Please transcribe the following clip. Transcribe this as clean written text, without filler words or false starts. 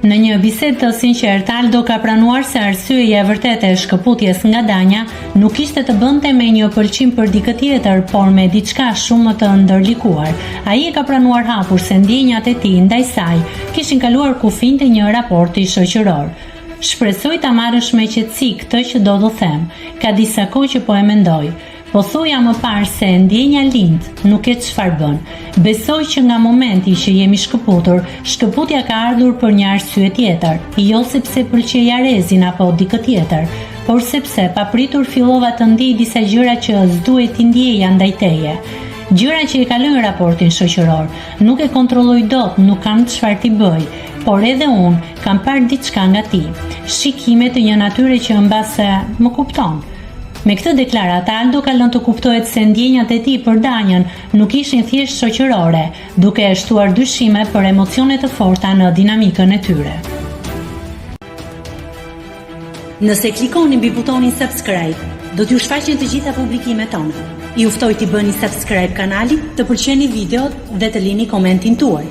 Në një bisedë të sinqertë, Aldo ka pranuar se arsyeja e vërtetë e shkëputjes nga Danja nuk kishte të bënte me një pëlqim për dikë tjetër, por me diçka shumë më të ndërlikuar. Ai e ka pranuar hapur se ndjenjat e tij ndaj saj kishin kaluar kufijtë një raporti shoqëror. Shpresoj ta marrësh me qetësi këtë që do të them. Ka disa kohë që po e mendoj. Po thoja më parë se ndjenja lind, nuk e çfarë bën. Besoj që nga momenti që jemi shkëputur, shkëputja ka ardhur për një arsye tjetër, jo sepse pëlqej Arezin apo dikë tjetër, por sepse papritur fillova të ndjej disa gjëra që s'duhet t'i ndjeja ndaj teje. Gjëra që e kalojnë raportin shoqëror, nuk e kontrolloj dot, nuk kam çfarë t'i bëj, por edhe unë kam parë diçka nga ti, shikime të një natyre që mbase më kupton. Me këtë deklaratë, Aldo ka lënë të kuptohet se ndjenjat e tij për Danjën nuk ishin thjesht shoqërore, duke e shtuar dyshime për emocione të forta në dinamikën e tyre. Nëse klikoni mbi butonin subscribe, do t'ju shfaqen të gjitha publikimet tona. Ju ftoj t'i bëni subscribe kanalit, të pëlqeni videot dhe të lini komentin tuaj.